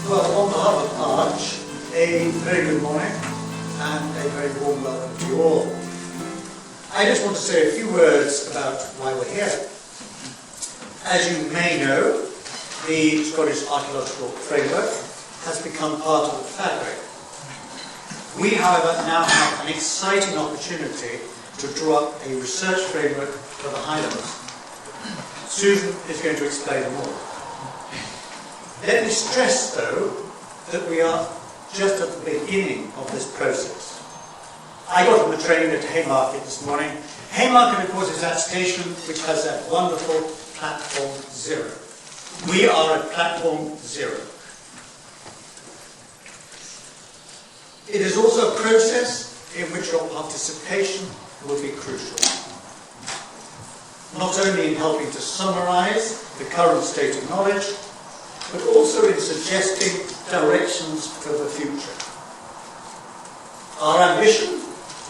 Well, on behalf of Arch, a very good morning and a very warm welcome to you all. I just want to say a few words about why we're here. As you may know, the Scottish Archaeological Framework has become part of the fabric. We, however, now have an exciting opportunity to draw up a research framework for the Highlands. Susan is going to explain more. Let me stress, though, that we are just at the beginning of this process. I got on the train at Haymarket this morning. Haymarket, of course, is that station which has that wonderful platform 0. We are at platform 0. It is also a process in which your participation will be crucial. Not only in helping to summarise the current state of knowledge, but also in suggesting directions for the future. Our ambition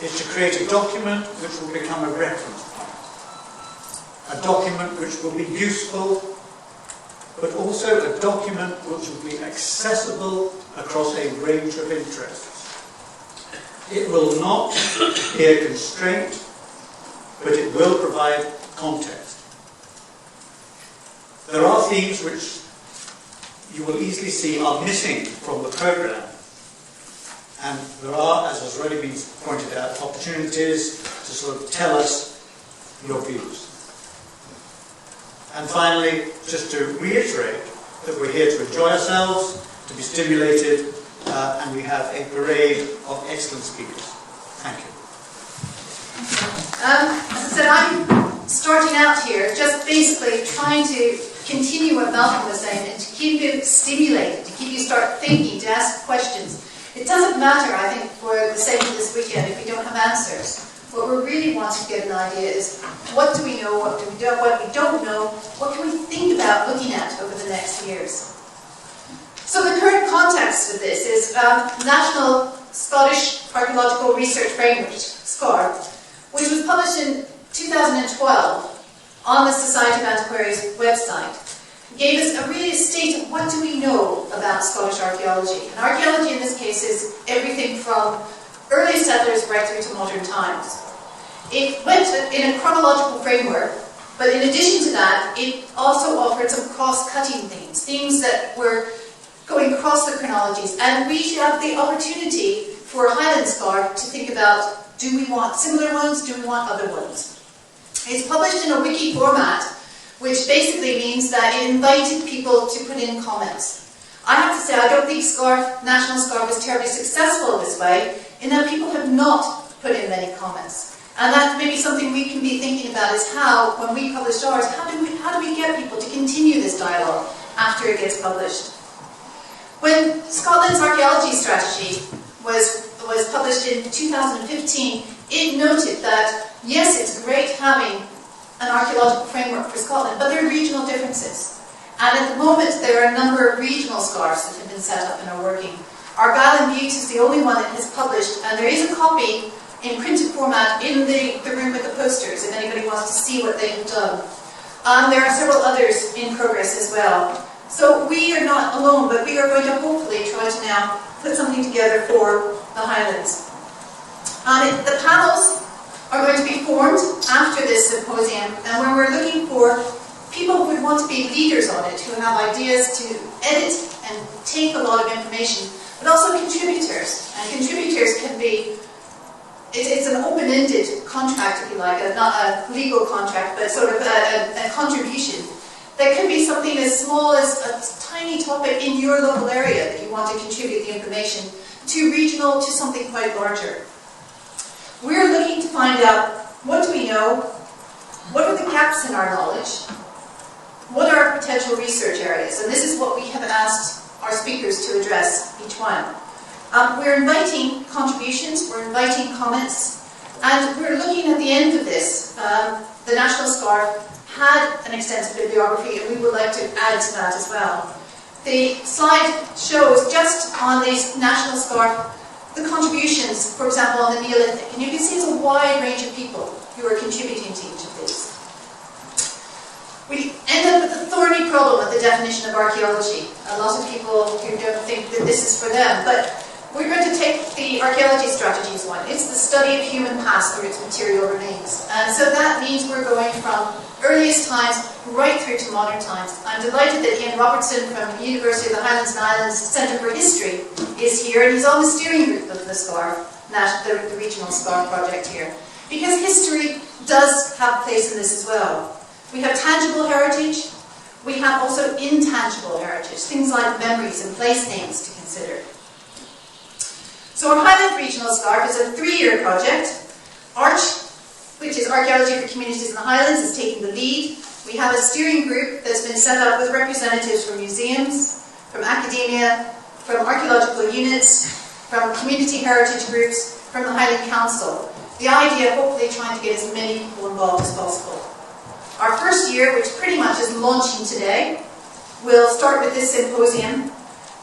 is to create a document which will become a reference point. A document which will be useful, but also a document which will be accessible across a range of interests. It will not be a constraint, but it will provide context. There are themes which you will easily see are missing from the programme. And there are, as has already been pointed out, opportunities to sort of tell us your views. And finally, just to reiterate that we're here to enjoy ourselves, to be stimulated, and we have a parade of excellent speakers. Thank you. As I said, I'm starting out here just basically trying to continue what Malcolm was saying and to keep you stimulated, to keep you start thinking, to ask questions. It doesn't matter, I think, for the sake of this weekend if we don't have answers. What we really want to get an idea is what do we know, what we don't know, what can we think about looking at over the next years. So the current context of this is National Scottish Archaeological Research Framework, SCAR, which was published in 2012 on the Society of Antiquaries website. It gave us a really state of what do we know about Scottish archaeology. And archaeology in this case is everything from early settlers right through to modern times. It went in a chronological framework, but in addition to that, it also offered some cross-cutting themes that were going across the chronologies. And we should have the opportunity for Highland SCAR to think about, do we want similar ones, do we want other ones? It's published in a wiki format, which basically means that it invited people to put in comments. I have to say, I don't think National SCAR was terribly successful this way, in that people have not put in many comments. And that may be something we can be thinking about, is how, when we publish ours, how do we get people to continue this dialogue after it gets published? When Scotland's archaeology strategy was published in 2015, it noted that, yes, it's great having an archaeological framework for Scotland, but there are regional differences. And at the moment, there are a number of regional SCARs that have been set up and are working. Argyll and Bute is the only one that has published, and there is a copy in printed format in the room with the posters, if anybody wants to see what they've done. There are several others in progress as well. So we are not alone, but we are going to hopefully try to now put something together for the Highlands. The panels are going to be formed after this symposium, and when we're looking for people who would want to be leaders on it, who have ideas to edit and take a lot of information, but also contributors. And contributors can be, it's an open-ended contract, if you like, not a legal contract, but sort of a contribution. That could be something as small as a tiny topic in your local area that you want to contribute the information to, regional to something quite larger. We're looking to find out, what do we know, what are the gaps in our knowledge, what are our potential research areas, and this is what we have asked our speakers to address each one. We're inviting contributions, we're inviting comments, and we're looking at the end of this. The National SCAR had an extensive bibliography, and we would like to add to that as well. The slide shows, just on the National SCAR, the contributions, for example, on the Neolithic. And you can see it's a wide range of people who are contributing to each of these. end up with the thorny problem of the definition of archaeology. A lot of people who don't think that this is for them, but we're going to take the archaeology strategies one. It's the study of human past through its material remains. And so that means we're going from earliest times right through to modern times. I'm delighted that Ian Robertson from the University of the Highlands and Islands Centre for History is here, and he's on the steering group of the SCAR, the regional SCAR project here. Because history does have a place in this as well. We have tangible heritage, we have also intangible heritage, things like memories and place names to consider. So our Highland Regional SCARP is a 3-year project. Arch, which is Archaeology for Communities in the Highlands, is taking the lead. We have a steering group that's been set up with representatives from museums, from academia, from archaeological units, from community heritage groups, from the Highland Council. The idea of hopefully trying to get as many people involved as possible. Our first year, which pretty much is launching today, will start with this symposium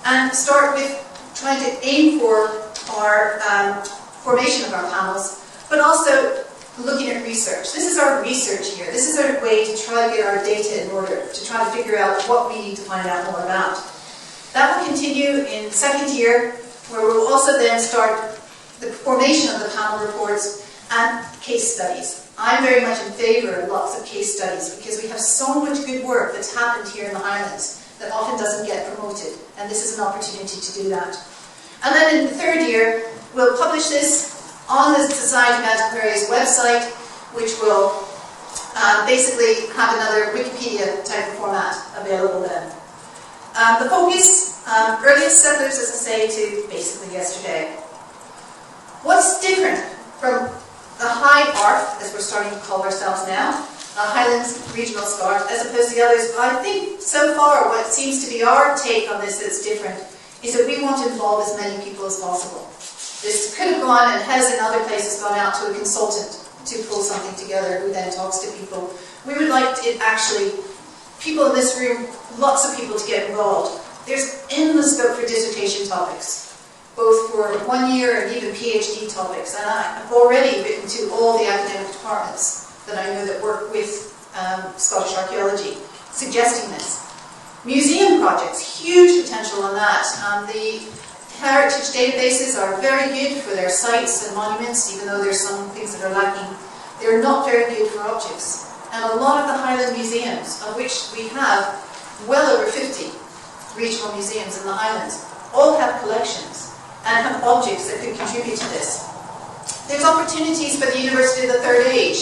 and start with trying to aim for our formation of our panels, but also looking at research. This is our research year. This is our way to try to get our data in order, to try to figure out what we need to find out more about. That will continue in the second year, where we'll also then start the formation of the panel reports and case studies. I'm very much in favour of lots of case studies because we have so much good work that's happened here in the Highlands that often doesn't get promoted, and this is an opportunity to do that. And then in the third year, we'll publish this on the Society of Antiquaries website, which will basically have another Wikipedia type of format available then. The focus, earliest settlers, as I say, to basically yesterday. What's different from the High ARF, as we're starting to call ourselves now, Highlands Regional SCARF, as opposed to the others? I think so far what seems to be our take on this that's different is that we want to involve as many people as possible. This could have gone, and has in other places gone out to a consultant to pull something together who then talks to people. We would like it actually, people in this room, lots of people to get involved. There's endless scope for dissertation topics, both for 1 year and even PhD topics. And I've already written to all the academic departments that I know that work with Scottish archaeology, suggesting this. Museum projects, huge potential on that. The heritage databases are very good for their sites and monuments, even though there's some things that are lacking. They're not very good for objects. And a lot of the Highland museums, of which we have well over 50 regional museums in the Highlands, all have collections and have objects that could contribute to this. There's opportunities for the University of the Third Age,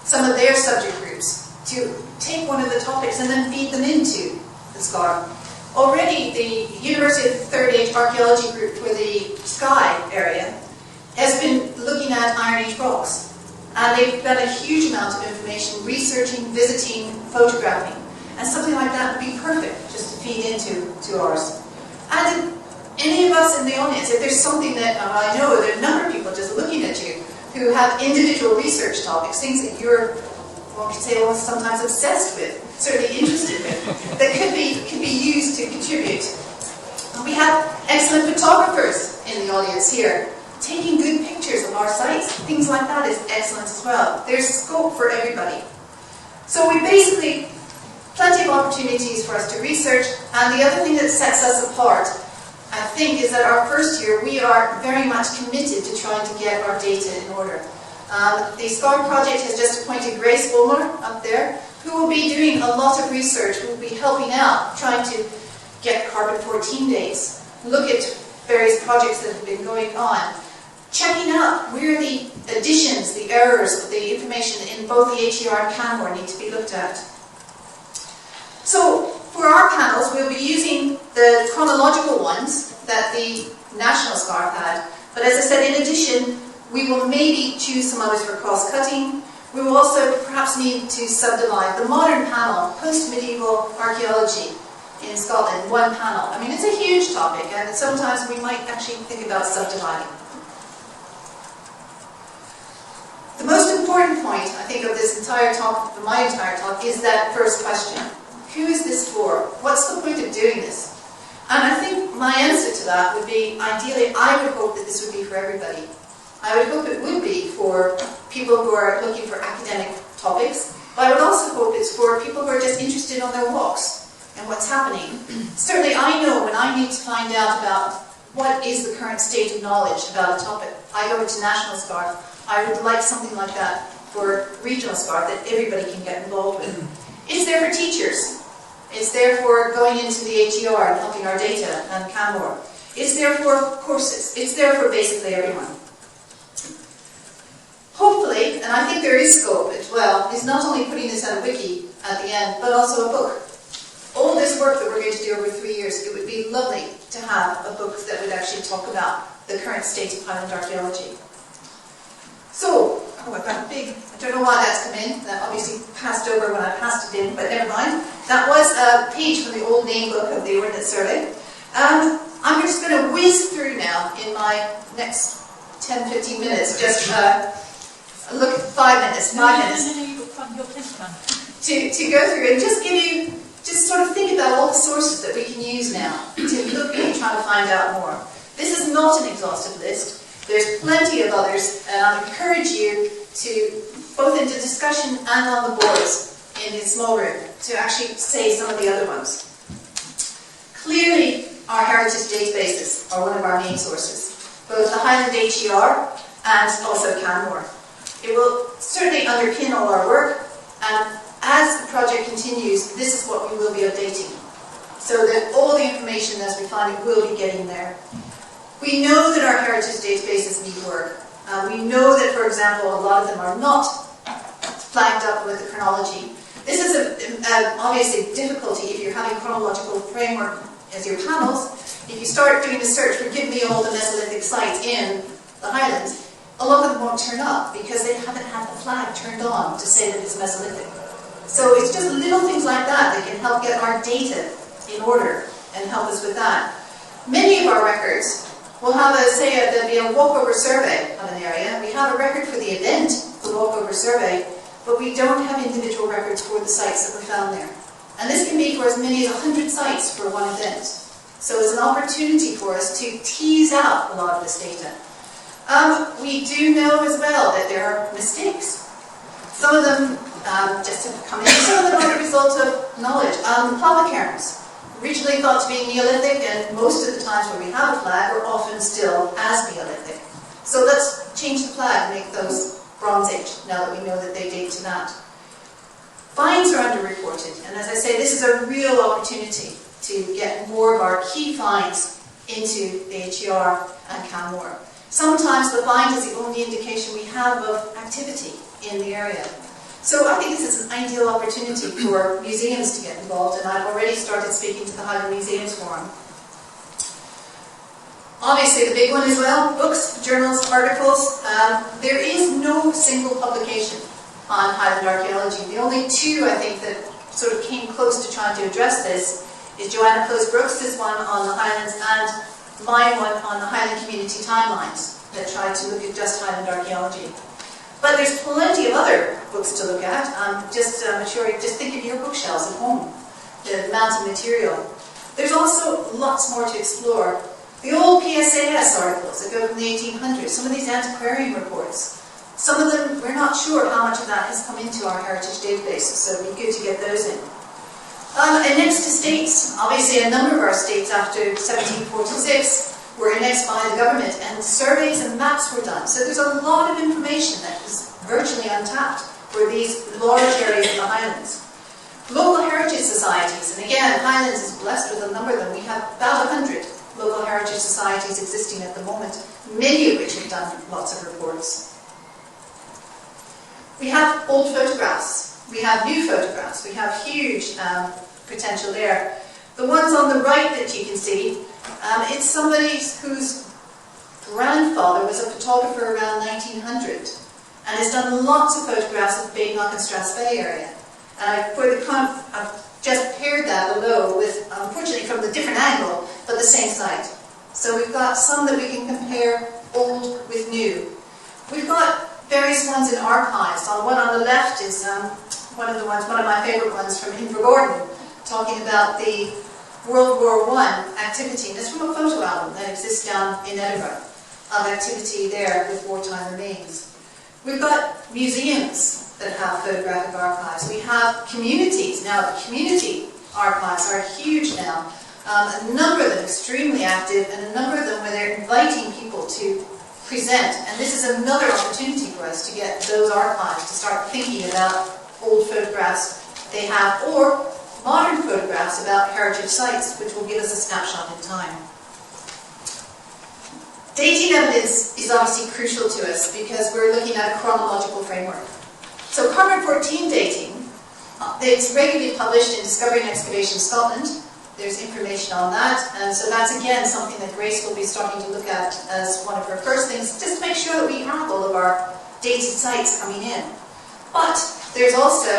some of their subject groups, to take one of the topics and then feed them into the SCAR. Already the University of the Third Age Archaeology Group for the Skye area has been looking at Iron Age rocks. And they've got a huge amount of information, researching, visiting, photographing. And something like that would be perfect just to feed into ours. And any of us in the audience, if there's something that I know there are a number of people just looking at you who have individual research topics, things that you're, one could say, almost sometimes obsessed with, certainly interested with, that could be used to contribute. And we have excellent photographers in the audience here, taking good pictures of our sites. Things like that is excellent as well. There's scope for everybody. So we basically, plenty of opportunities for us to research, and the other thing that sets us apart, I think, is that our first year we are very much committed to trying to get our data in order. The SCAR project has just appointed Grace Bulmer up there, who will be doing a lot of research, who will be helping out, trying to get carbon-14 dates, look at various projects that have been going on, checking out where the additions, the errors, the information in both the ATR and CANMOR need to be looked at. So, for our panels, we'll be using the chronological ones that the National SCARF had, but as I said, in addition, we will maybe choose some others for cross-cutting. We will also perhaps need to subdivide the modern panel, post-medieval archaeology in Scotland, one panel. I mean, it's a huge topic, and sometimes we might actually think about subdividing. The most important point, I think, of this entire talk, of my entire talk, is that first question. Who is this for? What's the point of doing this? And I think my answer to that would be, ideally, I would hope that this would be for everybody. I would hope it would be for people who are looking for academic topics, But I would also hope it's for people who are just interested on their walks and what's happening. Certainly I know when I need to find out about what is the current state of knowledge about a topic. I go into National Scarf. I would like something like that for Regional Scarf that everybody can get involved with. It's there for teachers. It's there for going into the HER and helping our data and CAMWOR. It's there for courses. It's there for basically everyone. Hopefully, and I think there is scope as well, is not only putting this on a wiki at the end, but also a book. All this work that we're going to do over 3 years, it would be lovely to have a book that would actually talk about the current state of Highland archaeology. So, I've got a big, I don't know why that's come in, that obviously passed over when I passed it in, but never mind. That was a page from the old name book of the Ordnance Survey. I'm just going to whiz through now in my next 10-15 minutes, just look at 5 minutes, 5 minutes. To go through and just give you, just sort of think about all the sources that we can use now to look and try to find out more. This is not an exhaustive list. There's plenty of others, and I encourage you to, both in the discussion and on the boards in the small room, to actually say some of the other ones. Clearly, our heritage databases are one of our main sources, both the Highland HER and also CAMWOR. It will certainly underpin all our work, and as the project continues, this is what we will be updating, so that all the information as we find it will be getting there. We know that our heritage databases need work. We know that, for example, a lot of them are not flagged up with the chronology. This is obviously difficulty if you're having chronological framework as your panels. If you start doing a search for give me all the Mesolithic sites in the Highlands, a lot of them won't turn up because they haven't had the flag turned on to say that it's Mesolithic. So it's just little things like that that can help get our data in order and help us with that. Many of our records will have there'll be a walkover survey of an area. We have a record for the event, the walkover survey, but we don't have individual records for the sites that were found there. And this can be for as many as 100 sites for one event. So it's an opportunity for us to tease out a lot of this data. We do know as well that there are mistakes. Some of them just have come in, some of them are the result of knowledge. Plava cairns, originally thought to be Neolithic, and most of the times where we have a flag are often still as Neolithic. So let's change the flag and make those Bronze Age, now that we know that they date to that. Finds are underreported, and as I say, this is a real opportunity to get more of our key finds into the HER and CAMWOR. Sometimes the find is the only indication we have of activity in the area. So I think this is an ideal opportunity for museums to get involved, and I've already started speaking to the Highland Museums Forum. Obviously the big one as well, books, journals, articles. There is no single publication on Highland archaeology. The only two, I think, that sort of came close to trying to address this is Joanna Close Brooks's one on the Highlands and my one on the Highland Community Timelines that tried to look at just Highland archaeology. But there's plenty of other books to look at. Just think of your bookshelves at home, the amount of material. There's also lots more to explore. The old PSAS articles that go from the 1800s, some of these antiquarian reports, some of them, we're not sure how much of that has come into our heritage databases, so it'd be good to get those in. And next to states, obviously a number of our states after 1746 were annexed by the government, and surveys and maps were done. So there's a lot of information that is virtually untapped for these large areas of the Highlands. Local heritage societies, and again, Highlands is blessed with a number of them. We have about 100 local heritage societies existing at the moment, many of which have done lots of reports. We have old photographs, we have new photographs, we have huge potential there. The ones on the right that you can see, it's somebody whose grandfather was a photographer around 1900 and has done lots of photographs of the Badenoch and Strathspey area. And I've just paired that below with, unfortunately from the different angle, but the same site. So we've got some that we can compare old with new. We've got various ones in archives. On one on the left is one of my favourite ones from Invergordon, talking about the World War I activity. And it's from a photo album that exists down in Edinburgh of activity there with wartime remains. We've got museums. that have photographic archives. We have communities. Now, the community archives are huge now. A number of them extremely active, and a number of them where they're inviting people to present. And this is another opportunity for us to get those archives to start thinking about old photographs they have, or modern photographs about heritage sites, which will give us a snapshot in time. Dating evidence is obviously crucial to us because we're looking at a chronological framework. So carbon-14 dating, it's regularly published in Discovery and Excavation Scotland. There's information on that, and so that's again something that Grace will be starting to look at as one of her first things, just to make sure that we have all of our dated sites coming in. But there's also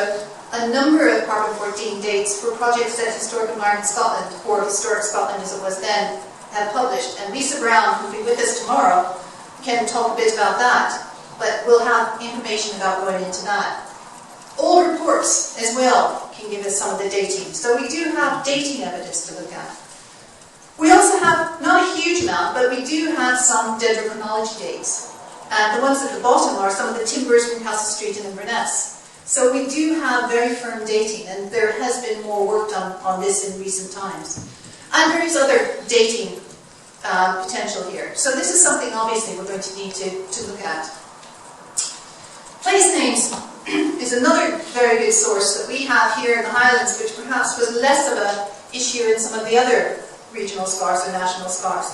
a number of carbon-14 dates for projects that Historic Environment Scotland, or Historic Scotland as it was then, have published. And Lisa Brown, who will be with us tomorrow, can talk a bit about that, but we'll have information about going into that. Old reports as well can give us some of the dating. So we do have dating evidence to look at. We also have, not a huge amount, but we do have some dendrochronology dates. And the ones at the bottom are some of the timbers from Castle Street and Inverness. So we do have very firm dating, and there has been more work done on this in recent times. And there is other dating potential here. So this is something obviously we're going to need to look at. Place names is another very good source that we have here in the Highlands, which perhaps was less of an issue in some of the other regional scars or national scars.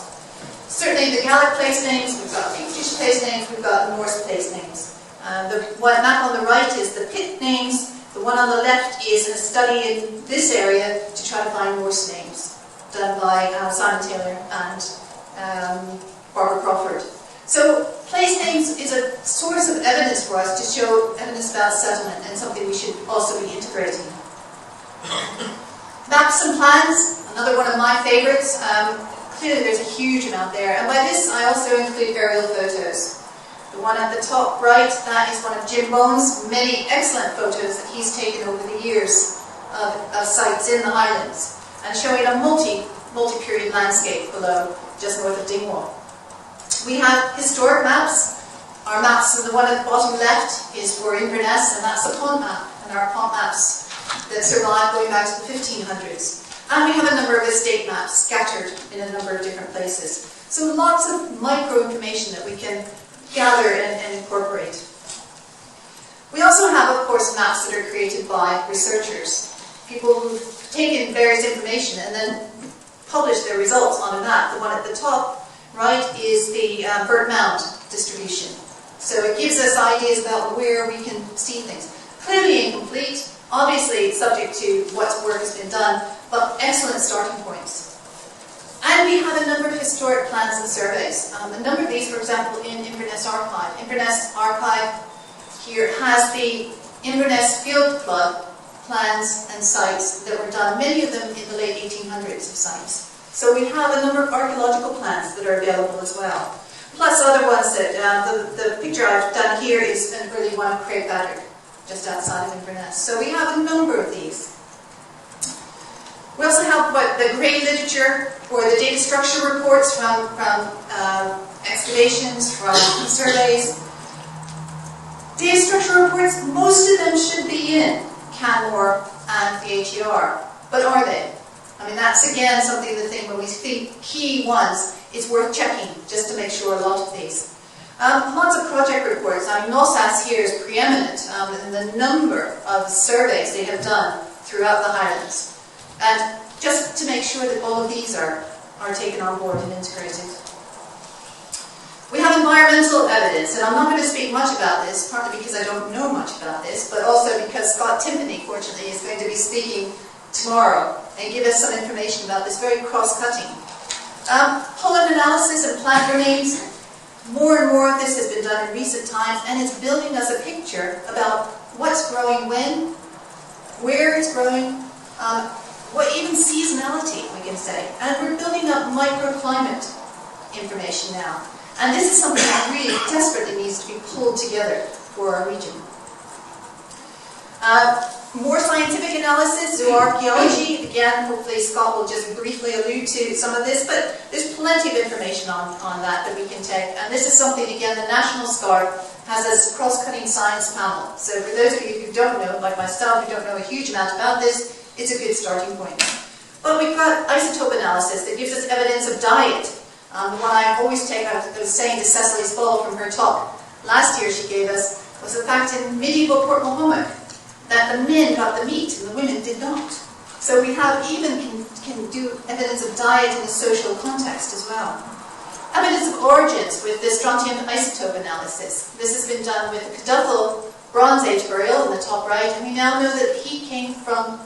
Certainly the Gaelic place names, we've got English place names, we've got Norse place names. The map on the right is the pit names, the one on the left is a study in this area to try to find Norse names, done by Simon Taylor and Barbara Crawford. So place names is a source of evidence for us to show evidence about settlement, and something we should also be integrating. Maps and plans, another one of my favourites. Clearly there's a huge amount there, and by this I also include aerial photos. The one at the top right, that is one of Jim Bone's many excellent photos that he's taken over the years of sites in the Highlands, and showing a multi-period landscape below, just north of Dingwall. We have historic maps. Our maps, and the one at the bottom left is for Inverness, and that's a pond map, and our pond maps that survive going back to the 1500s. And we have a number of estate maps scattered in a number of different places. So lots of micro information that we can gather and incorporate. We also have, of course, maps that are created by researchers, people who've taken various information and then published their results on a map. The one at the top right is the bird mound distribution. So it gives us ideas about where we can see things. Clearly incomplete, obviously subject to what work has been done, but excellent starting points. And we have a number of historic plans and surveys. A number of these, for example, in Inverness Archive. Inverness Archive here has the Inverness field flood plans and sites that were done, many of them in the late 1800s of sites. So we have a number of archaeological plans that are available as well. Plus other ones that, the picture I've done here is an early one of Craig Baddock, just outside of Inverness. So we have a number of these. We also have the grey literature, or the data structure reports from excavations, from surveys. Data structure reports, most of them should be in Canmore and the HER, but are they? I mean, that's again something the thing when we think key ones, it's worth checking just to make sure a lot of these. Lots of project reports. I mean, NOSAS here is preeminent in the number of surveys they have done throughout the Highlands. And just to make sure that all of these are taken on board and integrated. We have environmental evidence, and I'm not going to speak much about this, partly because I don't know much about this, but also because Scott Timpany, fortunately, is going to be speaking tomorrow and give us some information about this very cross-cutting. Pollen analysis and plant remains. More and more of this has been done in recent times, and it's building us a picture about what's growing when, where it's growing, what even seasonality, we can say. And we're building up microclimate information now. And this is something that really desperately needs to be pulled together for our region. More scientific analysis, zooarchaeology. Again, hopefully Scott will just briefly allude to some of this, but there's plenty of information on that we can take. And this is something, again, the National SCAR has a cross-cutting science panel. So for those of you who don't know, like myself, who don't know a huge amount about this, it's a good starting point. But we've got isotope analysis that gives us evidence of diet. The one I always take, I was saying to Cecily Spall from her talk last year she gave us, was the fact in medieval Port Mahomet that the men got the meat and the women did not. So we have even can do evidence of diet in a social context as well. Evidence of origins with the strontium isotope analysis. This has been done with the Caduthal Bronze Age burial in the top right, and we now know that he came from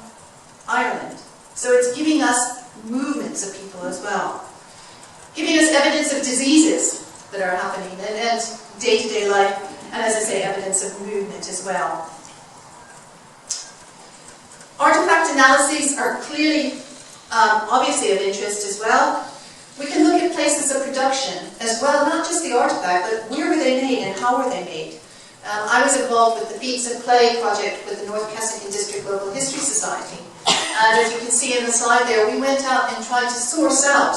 Ireland. So it's giving us movements of people as well. Giving us evidence of diseases that are happening and day-to-day life, and as I say, evidence of movement as well. Artifact analyses are clearly, obviously of interest as well. We can look at places of production as well, not just the artifact, but where were they made and how were they made. I was involved with the Beats of Clay project with the North Kessigan District Local History Society. And as you can see in the slide there, we went out and tried to source out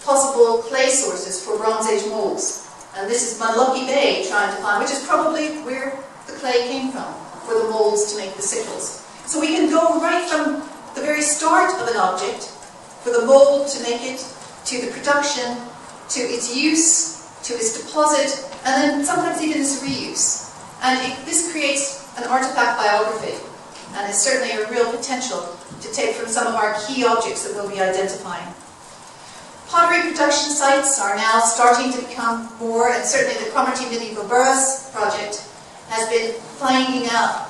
possible clay sources for Bronze Age molds. And this is Munlucky Bay trying to find, which is probably where the clay came from, for the molds to make the sickles. So we can go right from the very start of an object, for the mold to make it, to the production, to its use, to its deposit, and then sometimes even its reuse. And this creates an artifact biography, and it's certainly a real potential to take from some of our key objects that we'll be identifying. Pottery production sites are now starting to become more, and certainly the Cromarty Medieval Burroughs project has been finding out,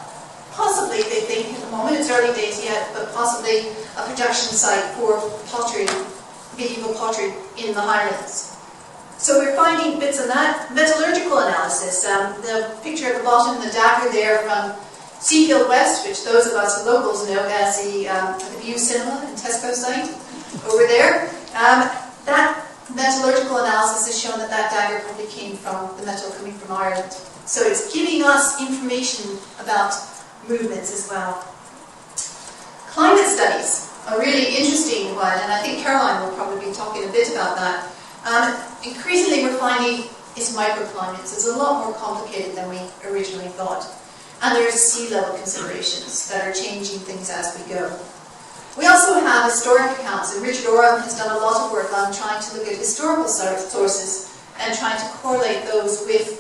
possibly, they think at the moment, it's early days yet, but possibly a production site for pottery, medieval pottery in the Highlands. So we're finding bits of that. Metallurgical analysis, the picture at the bottom, the dagger there from Seafield West, which those of us locals know as the View Cinema and Tesco site over there. That metallurgical analysis has shown that that dagger probably came from the metal coming from Ireland. So it's giving us information about movements as well. Climate studies, a really interesting one, and I think Caroline will probably be talking a bit about that. Increasingly we're finding it's microclimates. It's a lot more complicated than we originally thought. And there's sea level considerations that are changing things as we go. We also have historic accounts, and Richard Oram has done a lot of work on trying to look at historical sources and trying to correlate those with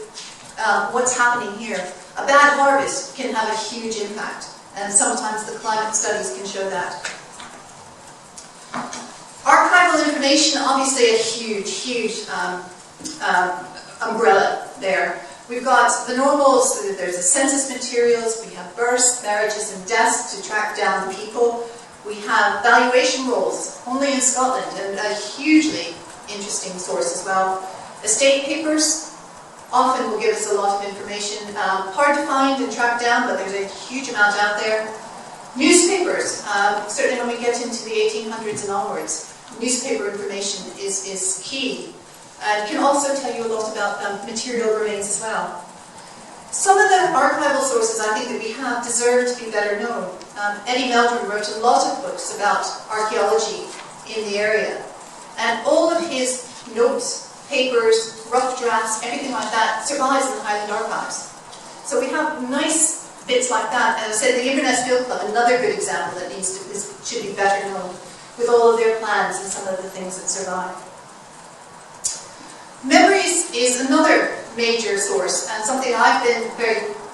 what's happening here. A bad harvest can have a huge impact, and sometimes the climate studies can show that. Archival information, obviously a huge umbrella there. We've got the normals, so there's the census materials, we have births, marriages and deaths to track down the people. We have valuation rolls, only in Scotland, and a hugely interesting source as well. Estate papers often will give us a lot of information. Hard to find and track down, but there's a huge amount out there. Newspapers, certainly when we get into the 1800s and onwards, newspaper information is key. And can also tell you a lot about material remains as well. Some of the archival sources I think that we have deserve to be better known. Eddie Meldrum wrote a lot of books about archaeology in the area. And all of his notes, papers, rough drafts, everything like that survives in the Highland archives. So we have nice bits like that. And I said the Inverness Field Club, another good example that should be better known, with all of their plans and some of the things that survive. Memories is another major source, and something I've been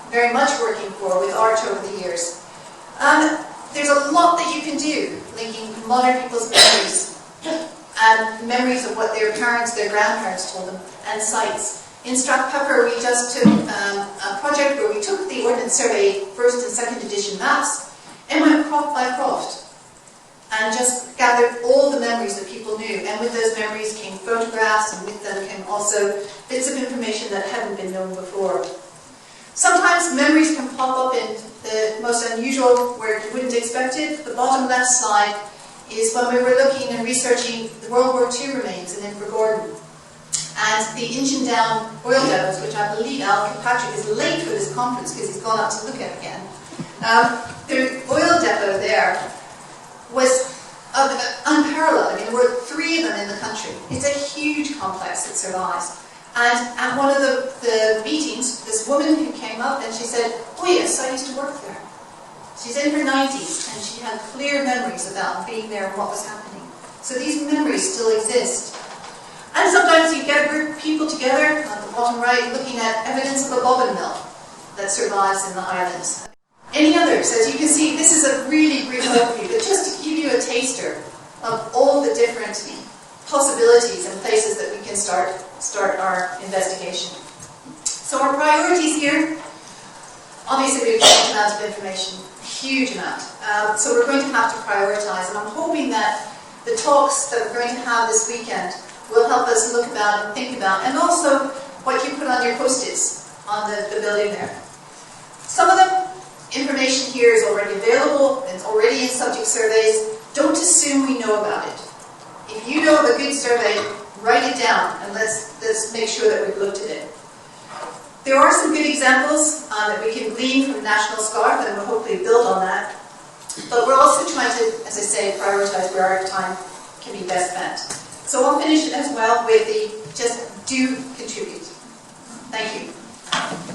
very much working for with art over the years. There's a lot that you can do, linking modern people's memories and memories of what their parents, their grandparents told them, and sites. In Strathpepper, we just took a project where we took the Ordnance Survey first and second edition maps and went croft by croft and just gathered all the memories that people knew. And with those memories came photographs, and with them came also bits of information that hadn't been known before. Sometimes memories can pop up in the most unusual, where you wouldn't expect it. The bottom left slide is when we were looking and researching the World War II remains in Invergordon. And the Injun Down oil depots, which I believe Al Kirkpatrick is late for this conference because he's gone out to look at it again. The oil depot there was unparalleled. I mean, there were 3 of them in the country. It's a huge complex that survives. And at one of the meetings, this woman who came up and she said, oh yes, I used to work there. She's in her 90s and she had clear memories about being there and what was happening. So these memories still exist. And sometimes you get a group of people together, on the bottom right, looking at evidence of a bobbin mill that survives in the Highlands. Any others? As you can see, this is a really brief overview, but just to give you a taster of all the different possibilities and places that we can start our investigation. So our priorities here, obviously we have a huge amount of information, huge amount. So we're going to have to prioritize, and I'm hoping that the talks that we're going to have this weekend will help us look about and think about, and also what you put on your post-its on the building there. Some of the information here is already available, it's already in subject surveys. Don't assume we know about it. If you know of a good survey, write it down and let's make sure that we've looked at it. There are some good examples that we can glean from National Scarf, and we'll hopefully build on that. But we're also trying to, as I say, prioritize where our time can be best spent. So I'll finish as well with the just do contribute. Thank you.